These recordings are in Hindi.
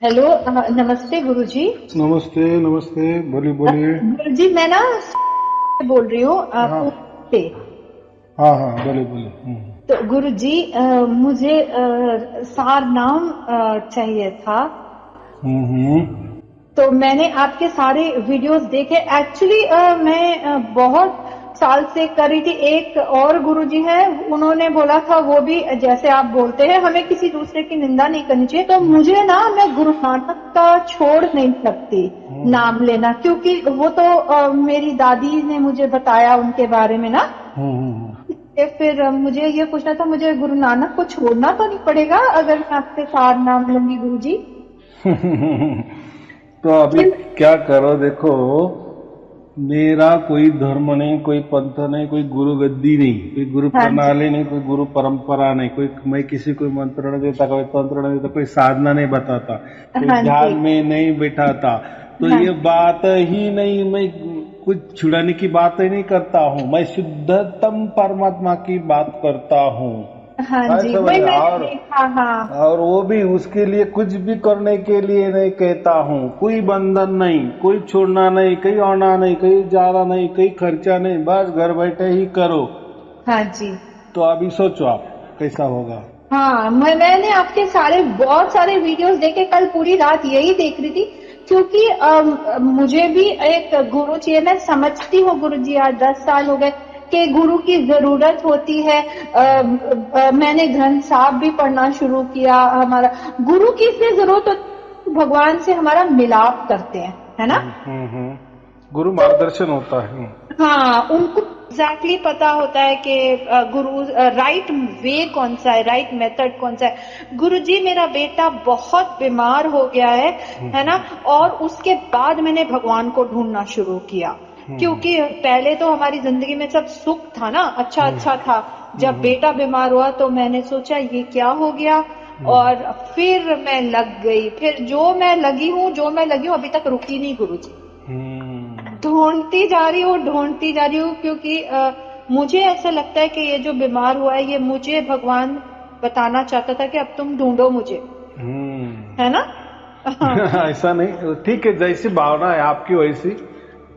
हेलो नमस्ते गुरुजी। नमस्ते नमस्ते, बोलिए बोलिए। गुरुजी मैं ना बोल रही हूँ हाँ पुणे से। हाँ हाँ, बोलिए बोलिए। तो गुरुजी मुझे सार नाम चाहिए था। हम्म। तो मैंने आपके सारे वीडियोस देखे। एक्चुअली मैं बहुत साल से कर रही थी। एक और गुरुजी है, उन्होंने बोला था, वो भी जैसे आप बोलते हैं हमें किसी दूसरे की निंदा नहीं करनी चाहिए। तो मुझे ना, मैं गुरु नानक का छोड़ नहीं सकती नाम लेना, क्योंकि वो तो मेरी दादी ने मुझे बताया उनके बारे में ना। हम्म। फिर मुझे ये पूछना था, मुझे गुरु नानक को छोड़ना तो नहीं पड़ेगा अगर मैं आपसे सार नाम लूंगी गुरुजी? तो अभी क्या करो, देखो, मेरा कोई धर्म नहीं, कोई पंथ नहीं, कोई गुरु गद्दी नहीं, कोई गुरु हाँ जी। प्रणाली नहीं, कोई गुरु परंपरा नहीं, कोई मैं किसी को मंत्र नहीं देता, कोई तंत्र नहीं देता, कोई साधना नहीं बताता, कोई हाँ ध्यान जी। में नहीं बिठाता। तो हाँ ये बात ही नहीं, मैं कुछ छुड़ाने की बात ही नहीं करता हूँ, मैं शुद्धतम परमात्मा की बात करता हूँ। हाँ हाँ, जी, समझ वही में। मैंने देखा। हाँ। और वो भी उसके लिए कुछ भी करने के लिए नहीं कहता हूँ। कोई बंधन नहीं, कोई छोड़ना नहीं, कहीं आना नहीं, कहीं जाना नहीं, कहीं खर्चा नहीं, बस घर बैठे ही करो। हाँ जी। तो अभी सोचो आप कैसा होगा। हाँ, मैंने आपके बहुत सारे वीडियोस देखे। कल पूरी रात यही देख रही थी, क्योंकि मुझे भी एक गुरु चाहिए। मैं समझती हूँ गुरु जी, आज 10 साल हो गए कि गुरु की जरूरत होती है। मैंने ग्रंथ साहब भी पढ़ना शुरू किया। हमारा गुरु की इसलिए जरूरत होती है, भगवान से हमारा मिलाप करते हैं, है ना? गुरु तो मार्गदर्शन होता है। हाँ, उनको एग्जैक्टली पता होता है कि गुरु राइट वे कौन सा है, राइट मेथड कौन सा है। गुरुजी, मेरा बेटा बहुत बीमार हो गया है ना? और उसके बाद मैंने भगवान को ढूंढना शुरू किया, क्योंकि पहले तो हमारी जिंदगी में सब सुख था ना, अच्छा अच्छा था। जब बेटा बीमार हुआ तो मैंने सोचा ये क्या हो गया, और फिर मैं लग गई। फिर जो मैं लगी हूँ अभी तक रुकी नहीं गुरुजी। ढूंढती जा रही हूँ, क्योंकि मुझे ऐसा लगता है कि ये जो बीमार हुआ है, ये मुझे भगवान बताना चाहता था कि अब तुम ढूंढो मुझे, है ना? हाँ। ऐसा नहीं, ठीक है, जैसी भावना है आपकी वैसी।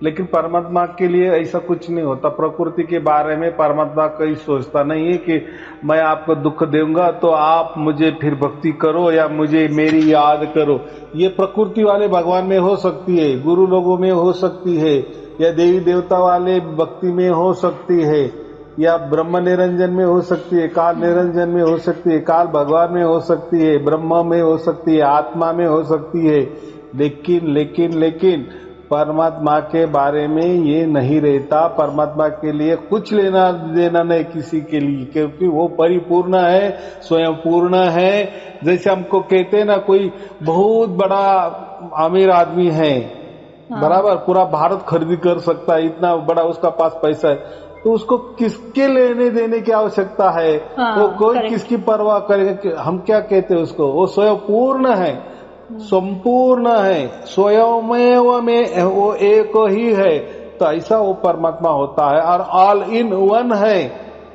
लेकिन परमात्मा के लिए ऐसा कुछ नहीं होता। प्रकृति के बारे में परमात्मा कहीं सोचता नहीं है कि मैं आपको दुख दूंगा तो आप मुझे फिर भक्ति करो या मुझे मेरी याद करो। ये प्रकृति वाले भगवान में हो सकती है, गुरु लोगों में हो सकती है, या देवी देवता वाले भक्ति में हो सकती है, या ब्रह्म निरंजन में हो सकती है, काल निरंजन में हो सकती है, काल भगवान में हो सकती है, ब्रह्म में हो सकती है, आत्मा में हो सकती है। लेकिन लेकिन लेकिन परमात्मा के बारे में ये नहीं रहता। परमात्मा के लिए कुछ लेना देना नहीं किसी के लिए, क्योंकि वो परिपूर्ण है, स्वयं पूर्ण है। जैसे हमको कहते हैं ना, कोई बहुत बड़ा अमीर आदमी है, हाँ। बराबर, पूरा भारत खरीदी कर सकता है, इतना बड़ा उसका पास पैसा है, तो उसको किसके लेने देने की आवश्यकता है? वो हाँ, कोई करेक्ट। किसकी परवाह करेगा? हम क्या कहते हैं उसको? वो स्वयं पूर्ण है, संपूर्ण है, स्वयमेव में वो एक ही है। तो ऐसा वो परमात्मा होता है, और ऑल इन वन है।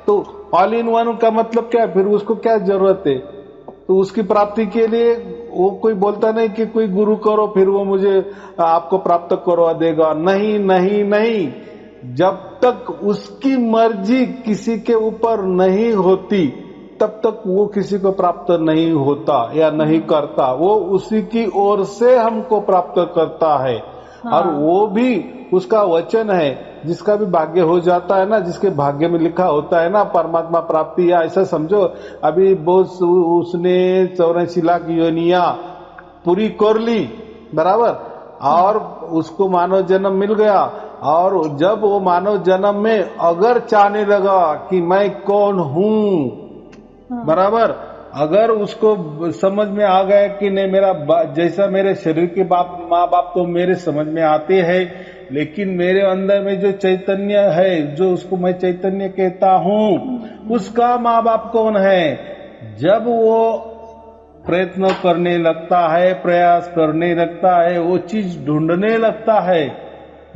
तो ऑल इन वन का मतलब क्या है? फिर उसको क्या जरूरत है? तो उसकी प्राप्ति के लिए वो कोई बोलता नहीं कि कोई गुरु करो फिर वो मुझे आपको प्राप्त करवा देगा। नहीं नहीं नहीं, जब तक उसकी मर्जी किसी के ऊपर नहीं होती तब तक वो किसी को प्राप्त नहीं होता या नहीं करता। वो उसी की ओर से हमको प्राप्त करता है, और हाँ। वो भी उसका वचन है। जिसका भी भाग्य हो जाता है ना, जिसके भाग्य में लिखा होता है ना परमात्मा प्राप्ति, या ऐसा समझो अभी बहुत उसने 84 लाख योनिया पूरी कर ली, बराबर, और उसको मानव जन्म मिल गया। और जब वो मानव जन्म में अगर चाहने लगा कि मैं कौन हूं, हाँ। बराबर, अगर उसको समझ में आ गया कि नहीं, मेरा जैसा मेरे शरीर के बाप माँ बाप तो मेरे समझ में आते हैं, लेकिन मेरे अंदर में जो चैतन्य है, जो उसको मैं चैतन्य कहता हूँ, उसका माँ बाप कौन है? जब वो प्रयत्न करने लगता है, प्रयास करने लगता है, वो चीज ढूंढने लगता है,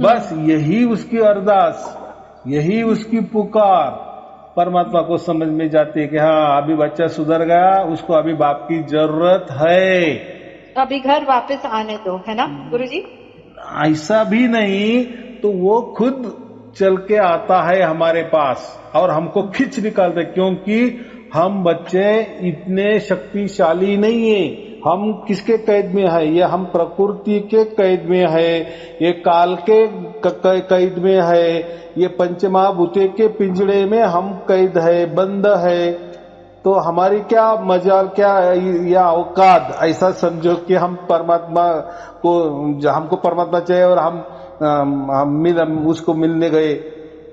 बस यही उसकी अरदास, यही उसकी पुकार परमात्मा को समझ में जाती है कि हाँ, अभी बच्चा सुधर गया, उसको अभी बाप की जरूरत है। अभी घर वापस आने दो, है ना गुरुजी? ऐसा भी नहीं, तो वो खुद चल के आता है हमारे पास और हमको खींच निकालते, क्योंकि हम बच्चे इतने शक्तिशाली नहीं है। हम किसके कैद में है? ये हम प्रकृति के कैद में है, ये काल के कैद में है, ये पंचमहाभूते के पिंजड़े में हम कैद है, बंद है। तो हमारी क्या मजाल, क्या या औकात, ऐसा समझो कि हम परमात्मा को, हमको परमात्मा चाहिए और हम उसको मिलने गए,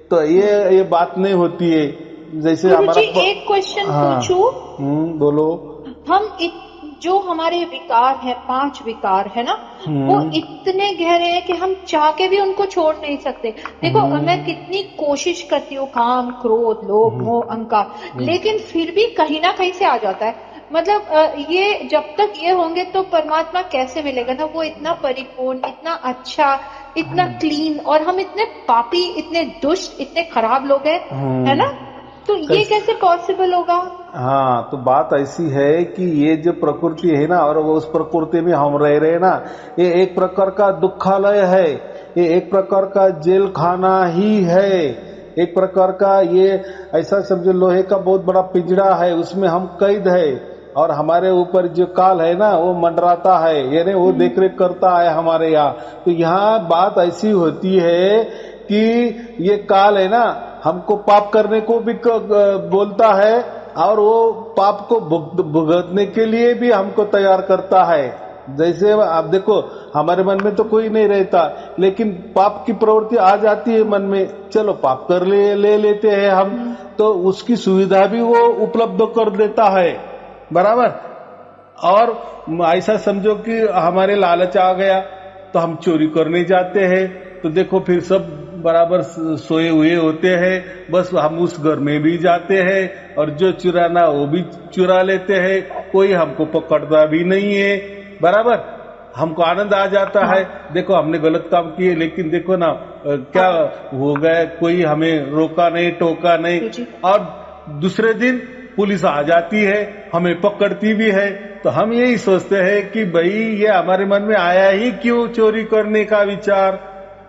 तो ये बात नहीं होती है। जैसे हमारा एक क्वेश्चन पूछूं? बोलो। हम जो हमारे विकार है, 5 विकार है ना, वो इतने गहरे हैं कि हम चाह के भी उनको छोड़ नहीं सकते। देखो मैं कितनी कोशिश करती हूँ, काम, क्रोध, लोभ, मोह, अहंकार, लेकिन फिर भी कहीं ना कहीं से आ जाता है। मतलब ये जब तक ये होंगे तो परमात्मा कैसे मिलेगा ना? वो इतना परिपूर्ण, इतना अच्छा, इतना क्लीन, और हम इतने पापी, इतने दुष्ट, इतने खराब लोग हैं, है ना? तो ये कैसे पॉसिबल होगा? हाँ, तो बात ऐसी है कि ये जो प्रकृति है ना, और वो उस प्रकृति में हम रह रहे हैं ना, ये एक प्रकार का दुखालय है, ये एक प्रकार का जेल खाना ही है, एक प्रकार का ये ऐसा समझो लोहे का बहुत बड़ा पिंजड़ा है, उसमें हम कैद है, और हमारे ऊपर जो काल है ना वो मंडराता है, यानी वो देखरेख करता है हमारे यहाँ। तो यहाँ बात ऐसी होती है कि ये काल है ना, हमको पाप करने को भी बोलता है, और वो पाप को भुगतने के लिए भी हमको तैयार करता है। जैसे आप देखो, हमारे मन में तो कोई नहीं रहता, लेकिन पाप की प्रवृत्ति आ जाती है मन में, चलो पाप कर ले लेते हैं हम, तो उसकी सुविधा भी वो उपलब्ध कर देता है, बराबर। और ऐसा समझो कि हमारे लालच आ गया तो हम चोरी करने जाते हैं, तो देखो फिर सब बराबर सोए हुए होते हैं, बस हम उस घर में भी जाते हैं और जो चुराना वो भी चुरा लेते हैं, कोई हमको पकड़ता भी नहीं है, बराबर। हमको आनंद आ जाता है, देखो हमने गलत काम किए, लेकिन देखो ना क्या हो गया, कोई हमें रोका नहीं, टोका नहीं, और दूसरे दिन पुलिस आ जाती है, हमें पकड़ती भी है। तो हम यही सोचते हैं कि भाई ये हमारे मन में आया ही क्यों चोरी करने का विचार,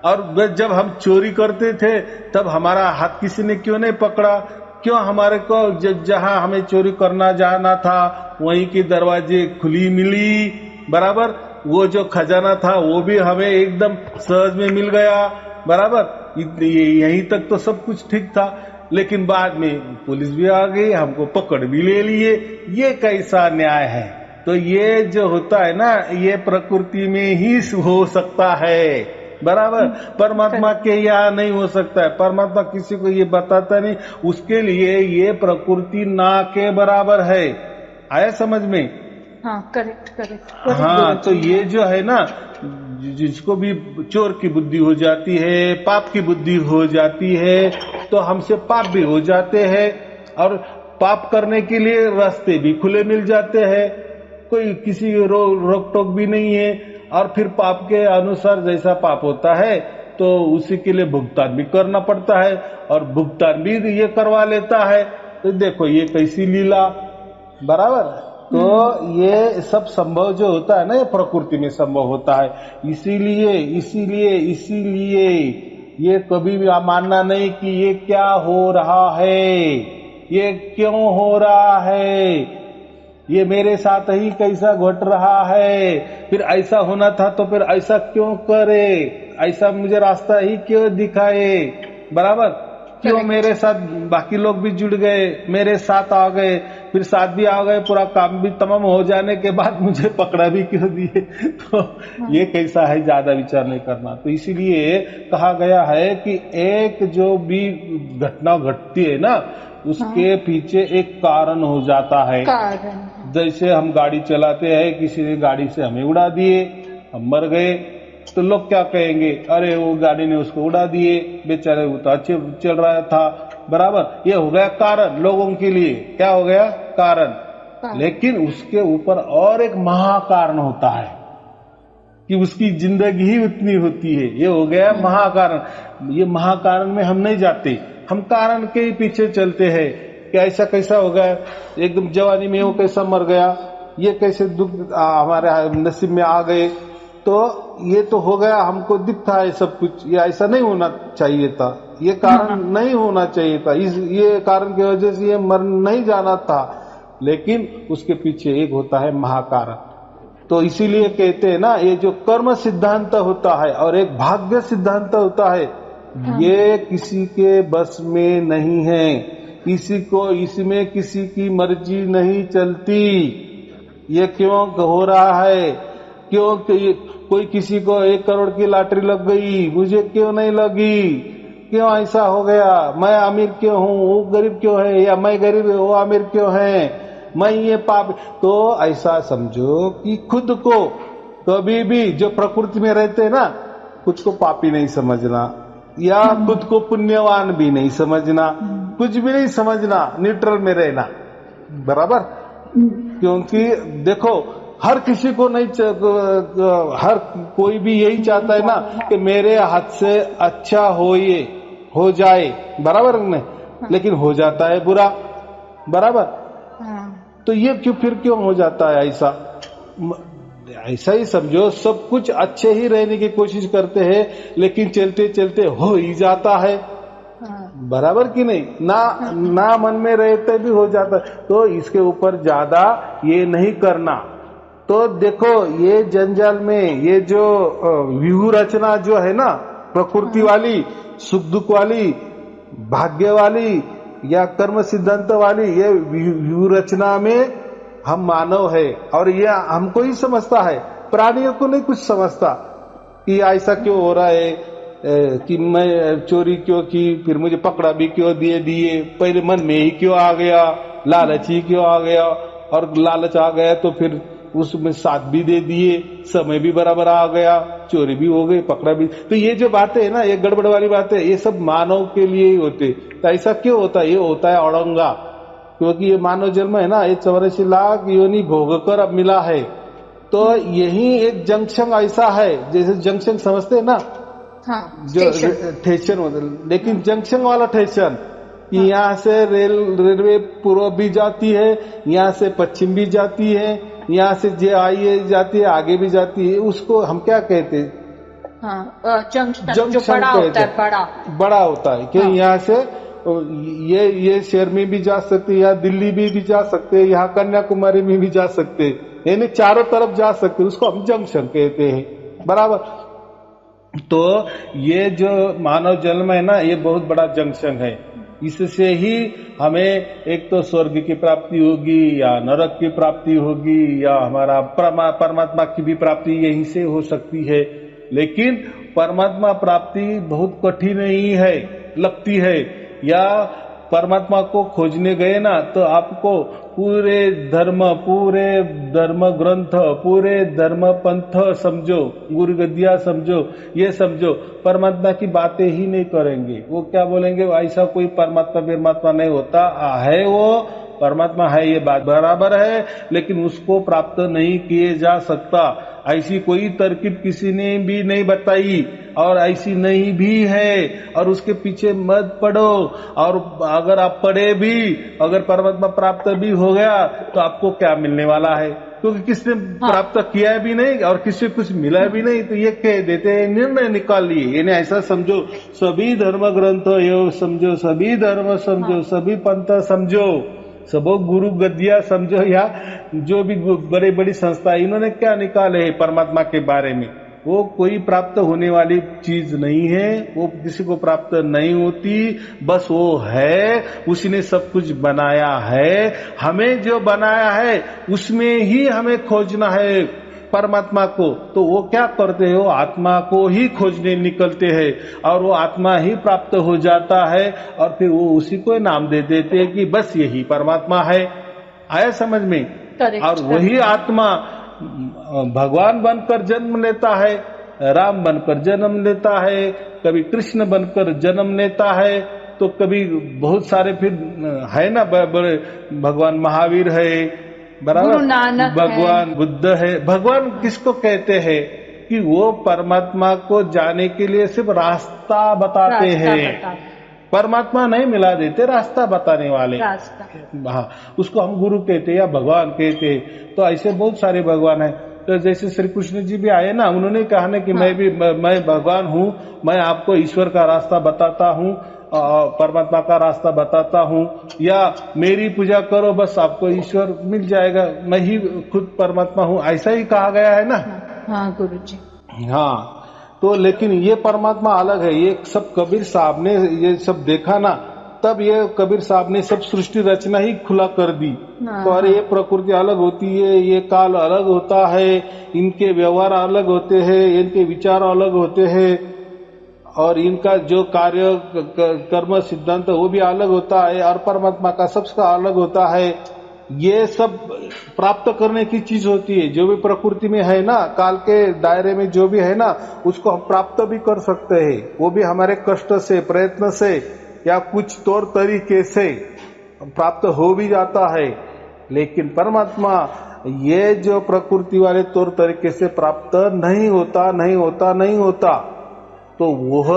और जब हम चोरी करते थे तब हमारा हाथ किसी ने क्यों नहीं पकड़ा, क्यों हमारे को जहां हमें चोरी करना जाना था वहीं की दरवाजे खुली मिली, बराबर। वो जो खजाना था वो भी हमें एकदम सहज में मिल गया, बराबर। यहीं तक तो सब कुछ ठीक था, लेकिन बाद में पुलिस भी आ गई, हमको पकड़ भी ले लिए। ये कैसा न्याय है? तो ये जो होता है ना, ये प्रकृति में ही हो सकता है, बराबर। परमात्मा के यहाँ नहीं हो सकता है, परमात्मा किसी को ये बताता नहीं, उसके लिए ये प्रकृति ना के बराबर है। आया समझ में? हाँ, करेक्ट। हाँ, तो ये जो है ना, जिसको भी चोर की बुद्धि हो जाती है, पाप की बुद्धि हो जाती है, तो हमसे पाप भी हो जाते हैं, और पाप करने के लिए रास्ते भी खुले मिल जाते हैं, कोई किसी रोक टोक भी नहीं है। और फिर पाप के अनुसार जैसा पाप होता है तो उसी के लिए भुगतान भी करना पड़ता है, और भुगतान भी ये करवा लेता है। तो देखो ये कैसी लीला, बराबर। तो ये सब संभव जो होता है ना, ये प्रकृति में संभव होता है। इसीलिए ये कभी भी मानना नहीं कि ये क्या हो रहा है, ये क्यों हो रहा है, ये मेरे साथ ही कैसा घट रहा है, फिर ऐसा होना था तो फिर ऐसा क्यों करे, ऐसा मुझे रास्ता ही क्यों दिखाए, बराबर। क्यों मेरे साथ बाकी लोग भी जुड़ गए, मेरे साथ आ गए, फिर साथ भी आ गए, पूरा काम भी तमाम हो जाने के बाद मुझे पकड़ा भी क्यों दिए। तो ये कैसा है, ज्यादा विचार नहीं करना। तो इसीलिए कहा गया है कि एक जो भी घटना घटती है ना, उसके पीछे एक कारण हो जाता है। जैसे हम गाड़ी चलाते हैं, किसी ने गाड़ी से हमें उड़ा दिए, हम मर गए, तो लोग क्या कहेंगे, अरे वो गाड़ी ने उसको उड़ा दिए, बेचारे वो तो अच्छे चल रहा था, बराबर। ये हो गया कारण लोगों के लिए, क्या हो गया, कारण। लेकिन उसके ऊपर और एक महाकारण होता है कि उसकी जिंदगी ही उतनी होती है, ये हो गया महाकारण। ये महाकारण में हम नहीं जाते, हम कारण के ही पीछे चलते हैं कि ऐसा कैसा हो गया, एकदम जवानी में वो कैसा मर गया, ये कैसे दुख हमारे नसीब में आ गए, तो ये तो हो गया, हमको दिखता है सब कुछ, ये ऐसा नहीं होना चाहिए था, ये कारण नहीं होना चाहिए था, ये कारण की वजह से ये मर नहीं जाना था। लेकिन उसके पीछे एक होता है महाकारण। तो इसीलिए कहते हैं ना, ये जो कर्म सिद्धांत होता है और एक भाग्य सिद्धांत होता है, ये किसी के बस में नहीं है, किसी को इसमें किसी की मर्जी नहीं चलती। ये क्यों हो रहा है, क्यों कोई किसी को 1 करोड़ की लॉटरी लग गई, मुझे क्यों नहीं लगी, क्यों ऐसा हो गया, मैं अमीर क्यों हूँ, वो गरीब क्यों है, या मैं गरीब वो अमीर क्यों है, मैं ये पाप। तो ऐसा समझो कि खुद को कभी भी जो प्रकृति में रहते हैं ना, खुद को पापी नहीं समझना या खुद को पुण्यवान भी नहीं समझना, कुछ भी नहीं समझना, न्यूट्रल में रहना, बराबर। क्योंकि देखो हर किसी को नहीं, हर कोई भी यही चाहता है ना कि मेरे हाथ से अच्छा हो जाए, बराबर नहीं, लेकिन हो जाता है बुरा, बराबर। तो ये क्यों हो जाता है ऐसा? ऐसा ही समझो, सब कुछ अच्छे ही रहने की कोशिश करते हैं, लेकिन चलते चलते हो ही जाता है, बराबर कि नहीं, ना मन में रहते भी हो जाता है। तो इसके ऊपर ज्यादा ये नहीं करना। तो देखो ये जंजाल में ये जो व्यूह रचना जो है ना, प्रकृति वाली, सुख दुख वाली, भाग्य वाली या कर्म सिद्धांत वाली, ये व्यूह रचना में हम मानव है और ये हमको ही समझता है, प्राणियों को नहीं कुछ समझता कि ऐसा क्यों हो रहा है, कि मैं चोरी क्यों की, फिर मुझे पकड़ा भी क्यों दिए, पहले मन में ही क्यों आ गया, लालच ही क्यों आ गया, और लालच आ गया तो फिर उसमें साथ भी दे दिए, समय भी बराबर आ गया, चोरी भी हो गई, पकड़ा भी। तो ये जो बातें है ना, ये गड़बड़ वाली बातें, ये सब मानव के लिए ही होते। तो ऐसा क्यों होता है? ये होता है औरंगा, क्योंकि ये मानव जन्म है ना, ये 84 लाख योनि भोग कर अब मिला है। तो यही एक जंक्शन ऐसा है, जैसे जंक्शन समझते हैं ना, जो स्टेशन होता है, लेकिन जंक्शन वाला स्टेशन, कि यहाँ से रेलवे पूर्व भी जाती है, यहाँ से पश्चिम भी जाती है, यहाँ से जे जाती है, आगे भी जाती है, उसको हम क्या कहते हैं? जंक्शन जो बड़ा होता है, बड़ा होता है कि यहाँ से ये शहर में भी जा सकते हैं, यहाँ दिल्ली में भी जा सकते हैं, यहाँ कन्याकुमारी में भी जा सकते हैं, यानी चारों तरफ जा सकते हैं, उसको हम जंक्शन कहते हैं, बराबर। तो ये जो मानव जन्म है ना, ये बहुत बड़ा जंक्शन है। इससे ही हमें एक तो स्वर्ग की प्राप्ति होगी या नरक की प्राप्ति होगी, या हमारा परमात्मा की भी प्राप्ति यहीं से हो सकती है। लेकिन परमात्मा प्राप्ति बहुत कठिन ही है, लगती है। या परमात्मा को खोजने गए ना, तो आपको पूरे धर्म ग्रंथ, पूरे धर्म पंथ समझो, गुरु गद्दिया समझो, ये समझो, परमात्मा की बातें ही नहीं करेंगे। वो क्या बोलेंगे? ऐसा कोई परमात्मा नहीं होता है, वो परमात्मा है, ये बात बराबर है, लेकिन उसको प्राप्त नहीं किए जा सकता। ऐसी कोई तरकीब किसी ने भी नहीं बताई और ऐसी नहीं भी है, और उसके पीछे मत पड़ो। और अगर आप पढ़े भी, अगर परमात्मा प्राप्त भी हो गया तो आपको क्या मिलने वाला है? क्योंकि किसने प्राप्त किया भी नहीं और किसी कुछ मिला भी नहीं। तो ये कह देते हैं, निर्णय निकाल लिए, यानी ऐसा समझो, सभी धर्म ग्रंथ यो समझो, सभी धर्म समझो, सभी पंथ समझो, सबो गुरु गद्दिया समझो, या जो भी बड़ी बड़ी संस्था, इन्होंने क्या निकाले है परमात्मा के बारे में? वो कोई प्राप्त होने वाली चीज नहीं है, वो किसी को प्राप्त नहीं होती, बस वो है, उसी ने सब कुछ बनाया है। हमें जो बनाया है उसमें ही हमें खोजना है परमात्मा को। तो वो क्या करते हो? आत्मा को ही खोजने निकलते हैं, और वो आत्मा ही प्राप्त हो जाता है, और फिर वो उसी को नाम दे देते हैं कि बस यही परमात्मा है। आया समझ में? और वही आत्मा भगवान बनकर जन्म लेता है, राम बनकर जन्म लेता है, कभी कृष्ण बनकर जन्म लेता है, तो कभी बहुत सारे फिर है ना, बड़े भगवान महावीर है, बराबर, भगवान बुद्ध है। भगवान किसको कहते हैं? कि वो परमात्मा को जाने के लिए सिर्फ रास्ता बताते हैं, परमात्मा नहीं मिला देते, रास्ता बताने वाले। रास्ता। हाँ, उसको हम गुरु कहते हैं या भगवान कहते हैं। तो ऐसे बहुत सारे भगवान है। तो जैसे श्री कृष्ण जी भी आए ना, उन्होंने कहा ना कि मैं भगवान हूँ, मैं आपको ईश्वर का रास्ता बताता हूँ, परमात्मा का रास्ता बताता हूँ, या मेरी पूजा करो बस आपको ईश्वर मिल जाएगा, मैं ही खुद परमात्मा हूँ, ऐसा ही कहा गया है ना। हाँ गुरु जी। हाँ, तो लेकिन ये परमात्मा अलग है। ये सब कबीर साहब ने ये सब देखा ना, तब ये कबीर साहब ने सब सृष्टि रचना ही खुला कर दी। तो अरे ये प्रकृति अलग होती है, ये काल अलग होता है, इनके व्यवहार अलग होते हैं, इनके विचार अलग होते हैं, और इनका जो कार्य कर्म सिद्धांत वो भी अलग होता है, और परमात्मा का सबका अलग होता है। ये सब प्राप्त करने की चीज होती है। जो भी प्रकृति में है ना, काल के दायरे में जो भी है ना, उसको हम प्राप्त भी कर सकते हैं। वो भी हमारे कष्ट से, प्रयत्न से, या कुछ तौर तरीके से प्राप्त हो भी जाता है। लेकिन परमात्मा ये जो प्रकृति वाले तौर तरीके से प्राप्त नहीं होता, तो वह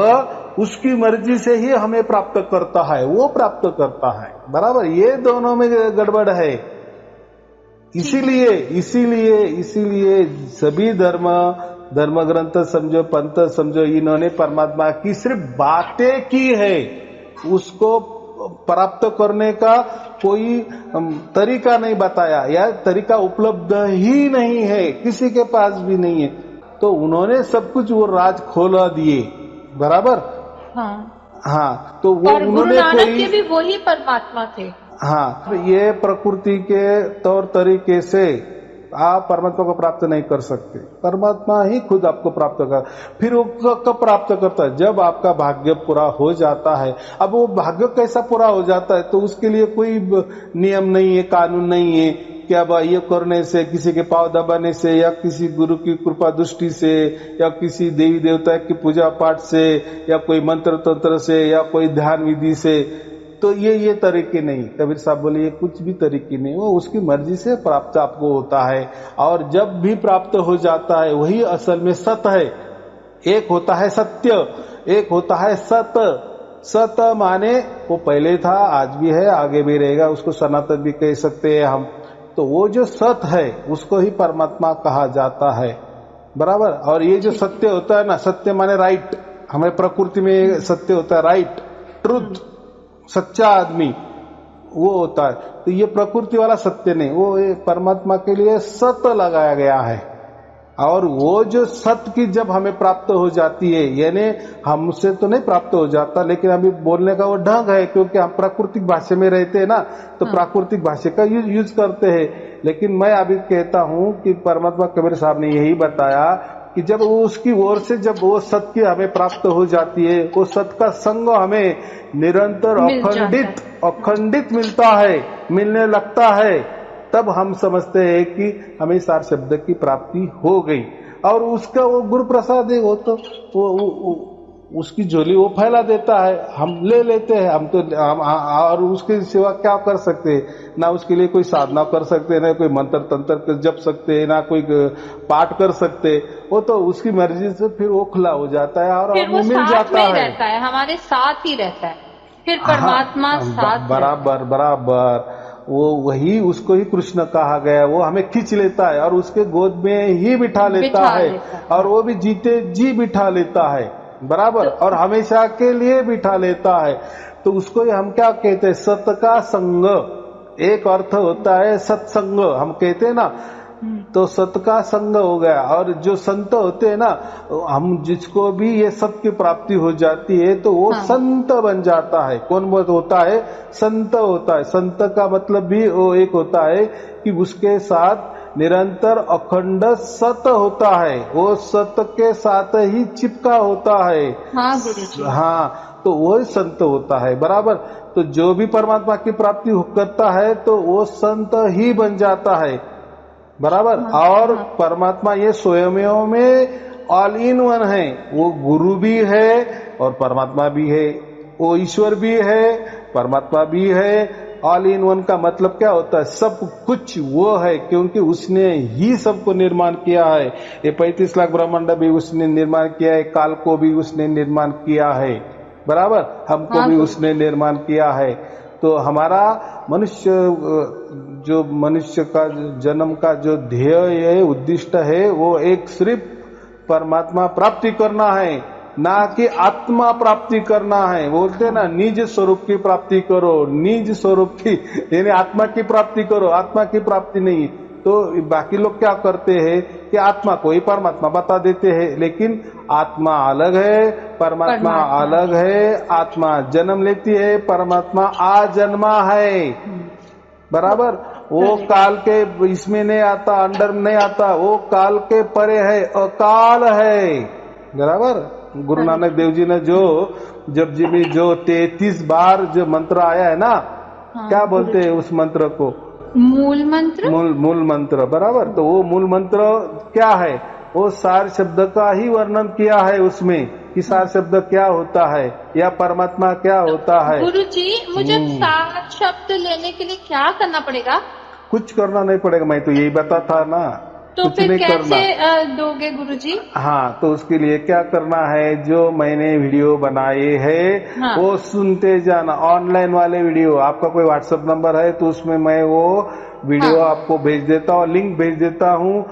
उसकी मर्जी से ही हमें प्राप्त करता है, वो प्राप्त करता है। बराबर, ये दोनों में गड़बड़ है। इसीलिए सभी धर्म ग्रंथ समझो, पंथ समझो, इन्होंने परमात्मा की सिर्फ बातें की है, उसको प्राप्त करने का कोई तरीका नहीं बताया, या तरीका उपलब्ध ही नहीं है, किसी के पास भी नहीं है। तो उन्होंने सब कुछ वो राज खोला दिए। बराबर। हाँ, तो वो उन्होंने के भी वही परमात्मा थे। हाँ, ये प्रकृति के तौर तरीके से आप परमात्मा को प्राप्त नहीं कर सकते। परमात्मा ही खुद आपको प्राप्त कर। फिर वो कब प्राप्त करता है? जब आपका भाग्य पूरा हो जाता है। अब वो भाग्य कैसा पूरा हो जाता है, तो उसके लिए कोई नियम नहीं है, कानून नहीं है कि अब ये करने से, किसी के पांव दबाने से, या किसी गुरु की कृपा दृष्टि से, या किसी देवी देवता की पूजा पाठ से, या कोई मंत्र तंत्र से, या कोई ध्यान विधि से, तो ये तरीके नहीं। कबीर साहब बोले ये कुछ भी तरीके नहीं, वो उसकी मर्जी से प्राप्त आपको होता है। और जब भी प्राप्त हो जाता है, वही असल में सत्य है। एक होता है सत्य, एक होता है सत। सत माने वो पहले था, आज भी है, आगे भी रहेगा, उसको सनातन भी कह सकते हैं हम। तो वो जो सत है उसको ही परमात्मा कहा जाता है। बराबर। और ये जो सत्य होता है ना, सत्य माने राइट, हमें प्रकृति में सत्य होता है, राइट, ट्रुथ, सच्चा आदमी वो होता है। तो ये प्रकृति वाला सत्य नहीं, वो परमात्मा के लिए सत्य लगाया गया है। और वो जो सत्य की जब हमें प्राप्त हो जाती है, यानी हमसे तो नहीं प्राप्त हो जाता, लेकिन अभी बोलने का वो ढंग है, क्योंकि हम प्राकृतिक भाषा में रहते हैं ना, तो प्राकृतिक भाषा का यूज करते हैं। लेकिन मैं अभी कहता हूँ कि परमात्मा कबीर साहब ने यही बताया कि जब वो उसकी ओर से जब वो सत्य हमें प्राप्त हो जाती है, वो सत्य का संग हमें निरंतर अखंडित मिलता है, मिलने लगता है, तब हम समझते हैं कि हमें सार शब्द की प्राप्ति हो गई। और उसका वो गुरु प्रसाद है, वो तो वो उसकी झोली वो फैला देता है, हम ले लेते हैं। हम तो और उसके सिवा क्या कर सकते हैं? ना उसके लिए कोई साधना कर सकते हैं, ना कोई मंत्र तंत्र जप सकते हैं, ना कोई पाठ कर सकते। वो तो उसकी मर्जी से फिर वो खुला हो जाता है और हमें मिल जाता है, रहता है, हमारे साथ ही रहता है। फिर परमात्मा साथ बराबर वो वही, उसको ही कृष्ण कहा गया। वो हमें खींच लेता है और उसके गोद में ही बिठा लेता है, और वो भी जीते जी बिठा लेता है। बराबर। और हमेशा के लिए बिठा लेता है। तो उसको हम क्या कहते हैं? सत का संग। एक अर्थ होता है सत्संग, हम कहते हैं ना, तो सत का संग हो गया। और जो संत होते हैं ना, हम जिसको भी ये सत की प्राप्ति हो जाती है, तो वो संत बन जाता है। कौन होता है? संत होता है। संत का मतलब भी वो एक होता है कि उसके साथ निरंतर अखंड सत होता है, वो सत के साथ ही चिपका होता है। हाँ गुरुजी। हाँ, तो वो संत होता है। बराबर। तो जो भी परमात्मा की प्राप्ति करता है, तो वो संत ही बन जाता है। बराबर। और परमात्मा ये स्वयं में ऑल इन वन है। वो गुरु भी है और परमात्मा भी है, वो ईश्वर भी है, परमात्मा भी है। ऑल इन वन का मतलब क्या होता है? सब कुछ वो है, क्योंकि उसने ही सबको निर्माण किया है। ये 35 लाख ब्रह्मांड भी उसने निर्माण किया है, काल को भी उसने निर्माण किया है। बराबर, हमको भी उसने निर्माण किया है। तो हमारा मनुष्य जो मनुष्य का जन्म का जो ध्येय है, उद्दिष्ट है, वो एक सिर्फ परमात्मा प्राप्ति करना है, ना कि आत्मा प्राप्ति करना है। बोलते हैं ना, निज स्वरूप की प्राप्ति करो, निज स्वरूप की यानी आत्मा की प्राप्ति करो, आत्मा की प्राप्ति नहीं। तो बाकी लोग क्या करते हैं कि आत्मा को ही परमात्मा बता देते हैं, लेकिन आत्मा अलग है, परमात्मा अलग है। आत्मा जन्म लेती है, परमात्मा आजन्मा है, बराबर। वो काल के इसमें नहीं आता, अंडर में नहीं आता, वो काल के परे है, अकाल है, बराबर। गुरु नानक देव जी ने जब जी में जो 33 बार जो मंत्र आया है ना, क्या बोलते हैं उस मंत्र को? मूल मंत्र। मूल मंत्र, बराबर। तो वो मूल मंत्र क्या है? वो सार शब्द का ही वर्णन किया है उसमें, कि सार शब्द क्या होता है या परमात्मा क्या होता है। गुरुजी, मुझे सार शब्द लेने के लिए क्या करना पड़ेगा? कुछ करना नहीं पड़ेगा, मैं तो यही बता था ना। तो कुछ फिर नहीं कैसे करना। दोगे गुरुजी? हाँ, तो उसके लिए क्या करना है, जो मैंने वीडियो बनाए हैं वो सुनते जाना। ऑनलाइन वाले वीडियो, आपका कोई व्हाट्सएप नंबर है तो उसमें मैं वो वीडियो आपको भेज देता हूँ, लिंक भेज देता हूँ।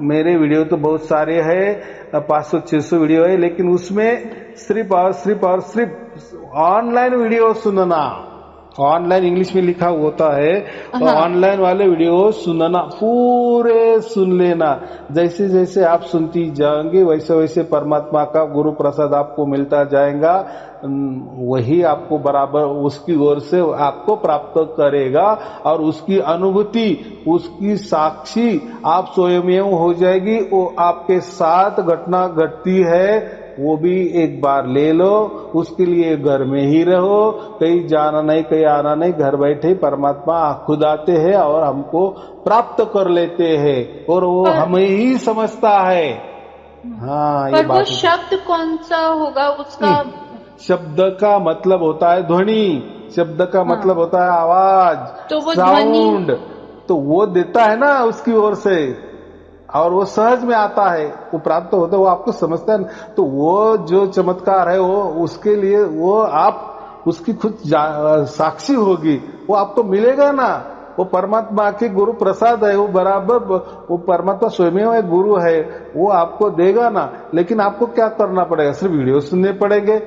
मेरे वीडियो तो बहुत सारे हैं, 500-600 वीडियो है, लेकिन उसमें सिर्फ और सिर्फ ऑनलाइन वीडियो सुनना। ऑनलाइन इंग्लिश में लिखा होता है, तो ऑनलाइन वाले वीडियो सुनना, पूरे सुन लेना। जैसे जैसे आप सुनती जाएंगे वैसे वैसे परमात्मा का गुरु प्रसाद आपको मिलता जाएगा, वही आपको बराबर उसकी ओर से आपको प्राप्त करेगा, और उसकी अनुभूति, उसकी साक्षी आप स्वयं हो जाएगी। वो आपके साथ घटना घटती है, वो भी एक बार ले लो। उसके लिए घर में ही रहो, कहीं जाना नहीं, कहीं आना नहीं, घर बैठे परमात्मा खुद आते हैं और हमको प्राप्त कर लेते हैं, और वो हमें ही समझता है। हाँ, ये बात। वो शब्द कौन सा होगा उसका? शब्द का मतलब होता है ध्वनि, शब्द का मतलब होता है आवाज, तो वो साउंड। तो वो देता है ना उसकी ओर से, और वो सहज में आता है, वो प्राप्त होता है, वो आपको समझता है। तो वो जो चमत्कार है, वो उसके लिए वो आप उसकी खुद साक्षी होगी, वो आपको मिलेगा ना। वो परमात्मा के गुरु प्रसाद है, वो बराबर, वो परमात्मा स्वयं एक गुरु है, वो आपको देगा ना। लेकिन आपको क्या करना पड़ेगा? सिर्फ वीडियो सुनने पड़ेंगे,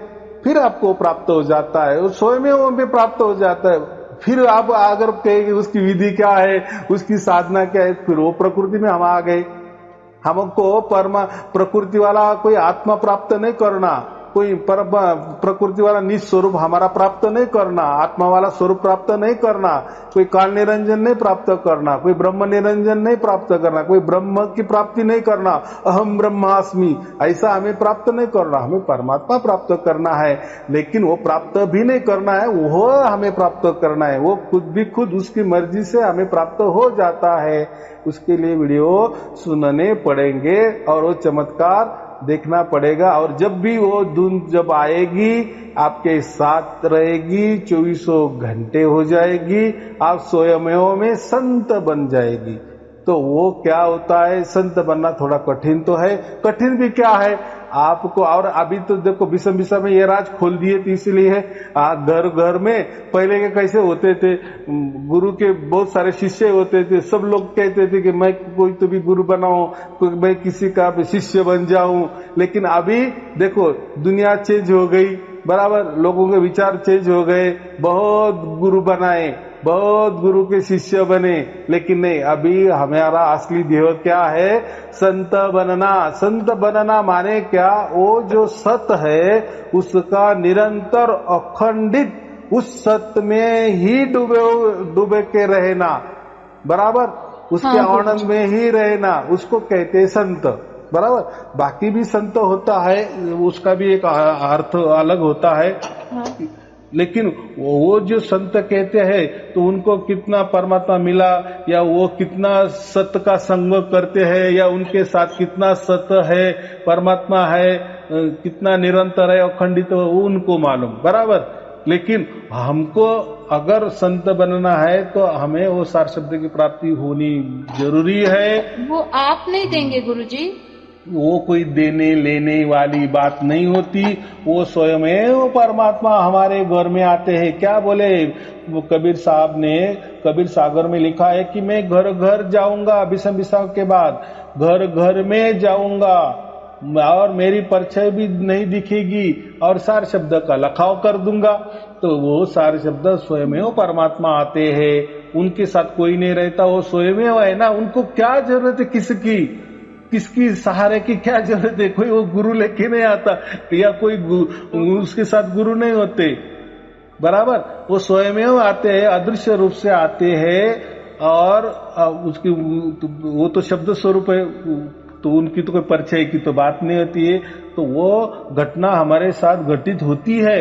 फिर आपको प्राप्त हो जाता है, वो स्वयं भी प्राप्त हो जाता है। फिर आप अगर कहेंगे उसकी विधि क्या है, उसकी साधना क्या है, फिर वो प्रकृति में हम आ गए। हमको प्रकृति वाला कोई आत्मा प्राप्त नहीं करना, कोई प्रकृति वाला निज स्वरूप हमारा प्राप्त नहीं करना, आत्मा वाला स्वरूप प्राप्त नहीं करना, कोई काल निरंजन नहीं प्राप्त करना, कोई ब्रह्म निरंजन नहीं प्राप्त करना, कोई ब्रह्म की प्राप्ति नहीं करना, अहम ब्रह्मास्मि, ऐसा हमें प्राप्त नहीं करना। हमें परमात्मा प्राप्त करना है, लेकिन वो प्राप्त भी नहीं करना है, वो हमें प्राप्त करना है। वो खुद उसकी मर्जी से हमें प्राप्त हो जाता है। उसके लिए वीडियो सुनने पड़ेंगे और वो चमत्कार देखना पड़ेगा। और जब भी वो धुन जब आएगी, आपके साथ रहेगी, 24 घंटे हो जाएगी, आप स्वयं में संत बन जाएगी। तो वो क्या होता है, संत बनना थोड़ा कठिन तो है। कठिन भी क्या है आपको, और अभी तो देखो विषम में ये राज खोल दिए, तो इसलिए है घर घर में पहले के कैसे होते थे, गुरु के बहुत सारे शिष्य होते थे, सब लोग कहते थे कि मैं कोई तो भी गुरु बनाऊं, कोई मैं किसी का भी शिष्य बन जाऊं। लेकिन अभी देखो दुनिया चेंज हो गई, बराबर, लोगों के विचार चेंज हो गए, बहुत गुरु बनाए, बहुत गुरु के शिष्य बने, लेकिन नहीं, अभी हमारा असली ध्येय क्या है? संत बनना। संत बनना माने क्या? वो जो सत्य है उसका निरंतर अखंडित उस सत्य में ही डूबे के रहना, बराबर, उसके आनंद में ही रहना, उसको कहते हैं संत, बराबर। बाकी भी संत होता है, उसका भी एक अर्थ अलग होता है। लेकिन वो जो संत कहते हैं तो उनको कितना परमात्मा मिला, या वो कितना सत्य का संग करते हैं, या उनके साथ कितना सत्य है, परमात्मा है, कितना निरंतर है, अखंडित, तो उनको मालूम, बराबर। लेकिन हमको अगर संत बनना है तो हमें वो सार शब्द की प्राप्ति होनी जरूरी है। वो आप नहीं देंगे गुरुजी? वो कोई देने लेने वाली बात नहीं होती, वो स्वयं वो परमात्मा हमारे घर में आते हैं। क्या बोले वो कबीर साहब ने, कबीर सागर में लिखा है कि मैं घर घर जाऊंगा, विषम विषम के बाद घर घर में जाऊंगा और मेरी परछाई भी नहीं दिखेगी और सार शब्द का लखाव कर दूंगा। तो वो सारे शब्द स्वयं वो परमात्मा आते हैं, उनके साथ कोई नहीं रहता, वो स्वयं है ना। उनको क्या जरूरत है किसकी सहारे की क्या जरूरत है? कोई वो गुरु लेके नहीं आता या कोई उसके साथ गुरु नहीं होते, बराबर। वो स्वयं आते हैं, अदृश्य रूप से आते हैं और उसकी वो तो शब्द स्वरूप है, तो उनकी तो कोई परिचय की तो बात नहीं होती है। तो वो घटना हमारे साथ घटित होती है।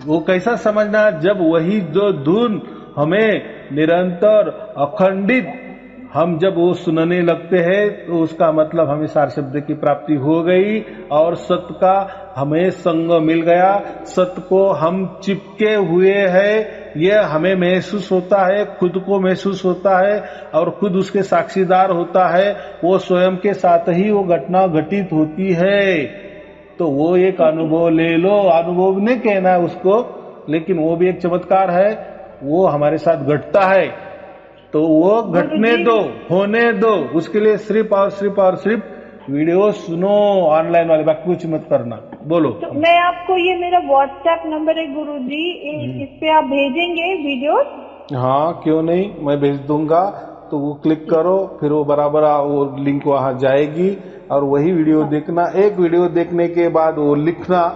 वो कैसा समझना, जब वही जो धुन हमें निरंतर अखंडित हम जब वो सुनने लगते हैं तो उसका मतलब हमें सार शब्द की प्राप्ति हो गई और सत्य का हमें संग मिल गया। सत्य को हम चिपके हुए हैं, ये हमें महसूस होता है, खुद को महसूस होता है और खुद उसके साक्षीदार होता है। वो स्वयं के साथ ही वो घटना घटित होती है। तो वो एक अनुभव ले लो, अनुभव नहीं कहना है उसको, लेकिन वो भी एक चमत्कार है, वो हमारे साथ घटता है। तो वो घटने दो, होने दो, उसके लिए सिर्फ और सिर्फ वीडियो सुनो ऑनलाइन वाले, बाकी कुछ मत करना। बोलो। तो मैं आपको, ये मेरा व्हाट्सएप नंबर है गुरुजी, इस पे आप भेजेंगे वीडियो? हाँ क्यों नहीं, मैं भेज दूंगा। तो वो क्लिक करो, फिर वो बराबर वो लिंक वहां जाएगी और वही वीडियो देखना। एक वीडियो देखने के बाद वो लिखना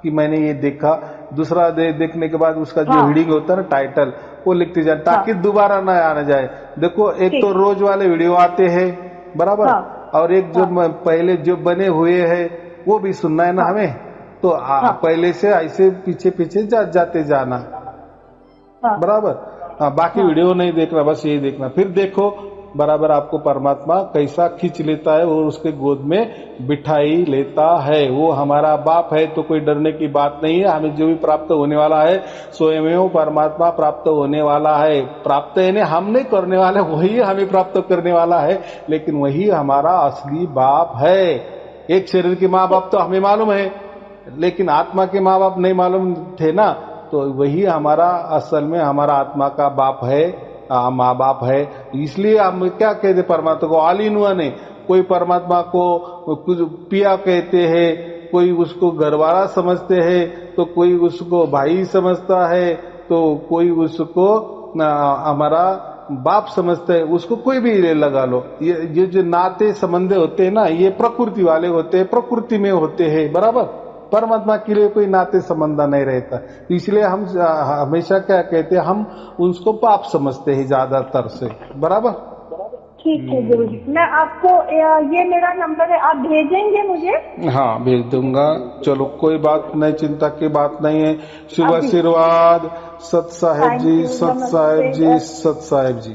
कि मैंने ये देखा, दूसरा देखने के बाद उसका जो रीडिंग होता है ना, टाइटल, वो लिखते जाए ताकि दोबारा ना आना जाए। देखो एक तो रोज वाले वीडियो आते हैं, बराबर, और एक जो पहले जो बने हुए हैं वो भी सुनना है ना हमें। तो पहले से ऐसे पीछे पीछे जाते जाना, बराबर। बाकी वीडियो नहीं देखना, बस यही देखना। फिर देखो बराबर आपको परमात्मा कैसा खींच लेता है और उसके गोद में बिठाई लेता है। वो हमारा बाप है, तो कोई डरने की बात नहीं है। हमें जो भी प्राप्त होने वाला है स्वयं परमात्मा प्राप्त होने वाला है। प्राप्त यानी हम नहीं करने वाले, वही हमें प्राप्त करने वाला है, लेकिन वही हमारा असली बाप है। एक शरीर के माँ बाप तो हमें मालूम है, लेकिन आत्मा के माँ बाप नहीं मालूम थे ना। तो वही हमारा असल में हमारा आत्मा का बाप है, माँ बाप है। इसलिए हम क्या कहते परमात्मा को, ऑल इन वन है। कोई परमात्मा को कुछ पिया कहते हैं, कोई उसको घरवाला समझते हैं, तो कोई उसको भाई समझता है, तो कोई उसको हमारा बाप समझते हैं। उसको कोई भी लगा लो, ये जो नाते संबंध होते हैं ना, ये प्रकृति वाले होते हैं, प्रकृति में होते हैं, बराबर। परमात्मा के लिए कोई नाते संबंध नहीं रहता। इसलिए हम हमेशा क्या कहते हैं, हम उसको पाप समझते हैं ज्यादातर से, बराबर। ठीक है गुरुजी, मैं आपको ये मेरा नंबर है, आप भेजेंगे मुझे? हाँ भेज दूंगा। चलो कोई बात नहीं, चिंता की बात नहीं है। शुभ आशीर्वाद। सत साहेब जी, सत साहेब जी, सत साहेब जी।